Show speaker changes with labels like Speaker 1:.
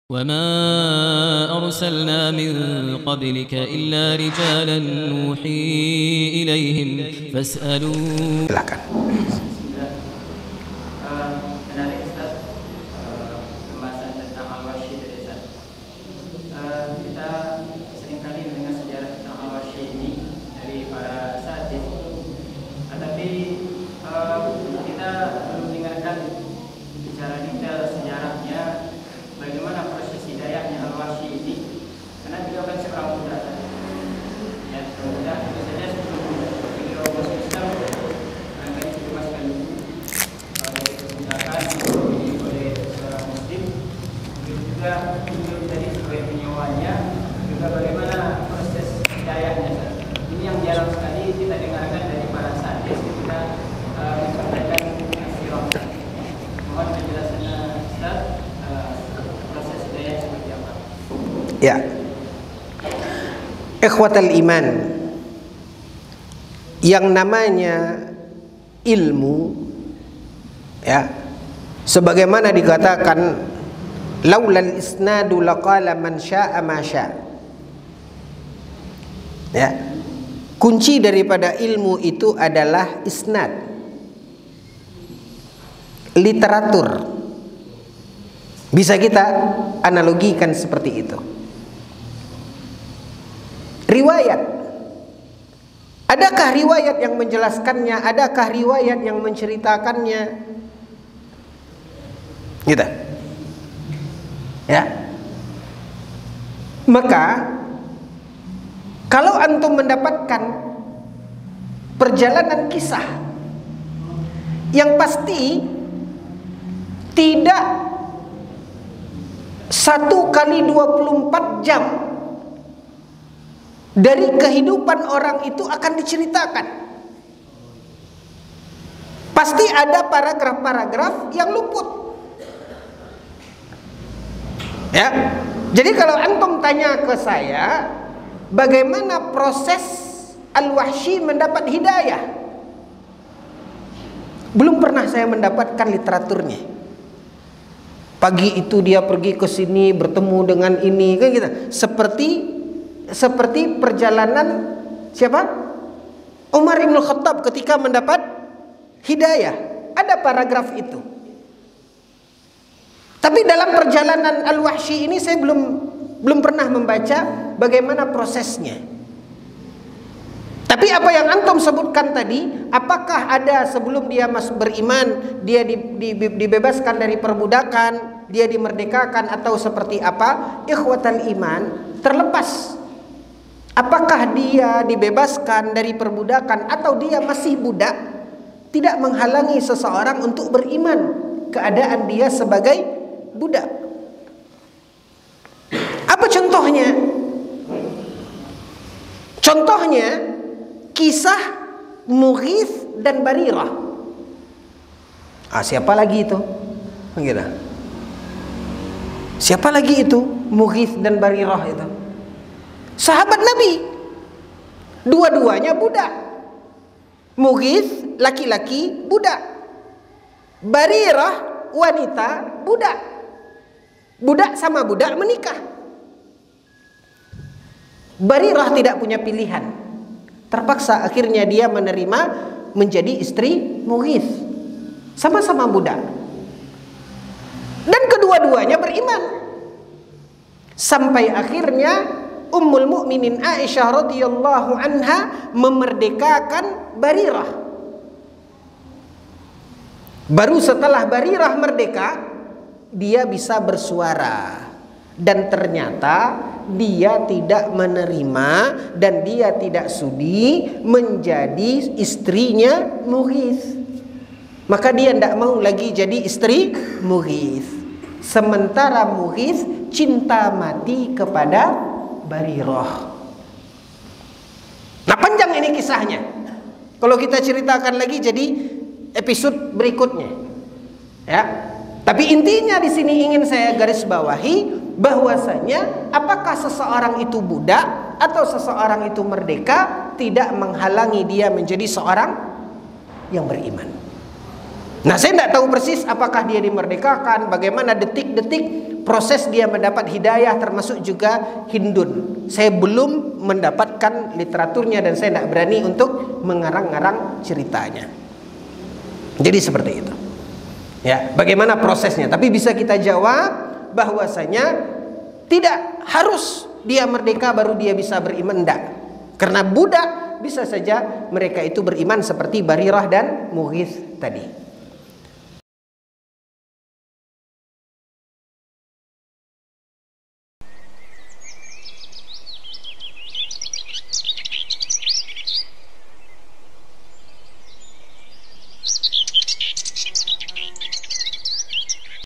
Speaker 1: وما أرسلنا من قبلك إلا رجالا نوحي إليهم فاسألوا.
Speaker 2: Silakan.
Speaker 3: Menarik Ustaz, pembahasan tentang al-wasyi dari Ustaz. Kita seringkali mendengar sejarah tentang al-wasyi ini dari para asatidz, tetapi kita belum dengarkan bicara detail sejarahnya, bagaimana proses hidayahnya al-wasyi ini, karena beliau kan seorang muda, ya muda, biasanya sebelum beliau masuk Islam, akan dimasukkan oleh kebijakan oleh seorang muslim, juga beliau menjadi sebagai penyewanya, juga bagaimana proses hidayahnya. Ini yang jarang sekali kita dengarkan dari para asatidz ketika menyampaikan sirah. Mohon penjelasannya Ustaz, proses hidayah seperti apa?
Speaker 2: Ya. Ikhwatal iman, yang namanya ilmu, ya, sebagaimana dikatakan laulal isnadu laqala man syaa ma syaa. Ya. Kunci daripada ilmu itu adalah isnad, literatur. Bisa kita analogikan seperti itu. Riwayat. Adakah riwayat yang menjelaskannya? Adakah riwayat yang menceritakannya? Gitu. Ya. Maka kalau antum mendapatkan perjalanan kisah yang pasti tidak 1 kali 24 jam dari kehidupan orang itu akan diceritakan, pasti ada paragraf-paragraf yang luput. Ya. Jadi kalau antum tanya ke saya, bagaimana proses al-wahsyi mendapat hidayah? Belum pernah saya mendapatkan literaturnya. Pagi itu dia pergi ke sini bertemu dengan ini, kan gitu. Seperti perjalanan siapa? Umar Ibn Khattab ketika mendapat hidayah. Ada paragraf itu. Tapi dalam perjalanan al-wahsyi ini saya belum pernah membaca bagaimana prosesnya. Tapi apa yang antum sebutkan tadi, apakah ada sebelum dia masuk beriman, dia dibebaskan dari perbudakan, dia dimerdekakan atau seperti apa? Ikhwatal iman, terlepas apakah dia dibebaskan dari perbudakan atau dia masih budak, tidak menghalangi seseorang untuk beriman keadaan dia sebagai budak. Apa contohnya? Contohnya kisah Mughith dan Barirah. Siapa lagi itu? Gitu. Siapa lagi itu Mughith dan Barirah itu? Sahabat Nabi. Dua-duanya budak. Mughith laki-laki budak, Barirah wanita budak. Budak sama budak menikah. Barirah tidak punya pilihan. Terpaksa akhirnya dia menerima menjadi istri Mughith. Sama-sama budak. Dan kedua-duanya beriman. Sampai akhirnya Ummul Mukminin Aisyah radhiyallahu anha memerdekakan Barirah. Baru setelah Barirah merdeka, dia bisa bersuara. Dan ternyata dia tidak menerima dan dia tidak sudi menjadi istrinya Mughith. Maka dia tidak mau lagi jadi istri Mughith. Sementara Mughith cinta mati kepada Barirah. Nah, panjang ini kisahnya. Kalau kita ceritakan lagi jadi episode berikutnya. Ya. Tapi intinya di sini ingin saya garis bawahi bahwasanya apakah seseorang itu budak atau seseorang itu merdeka tidak menghalangi dia menjadi seorang yang beriman. Nah, saya tidak tahu persis apakah dia dimerdekakan, bagaimana detik-detik proses dia mendapat hidayah termasuk juga Hindun. Saya belum mendapatkan literaturnya dan saya tidak berani untuk mengarang-ngarang ceritanya. Jadi seperti itu. Ya, bagaimana prosesnya? Tapi bisa kita jawab bahwasanya tidak harus dia merdeka baru dia bisa beriman, enggak. Karena budak bisa saja mereka itu beriman seperti Barirah dan Mughith tadi.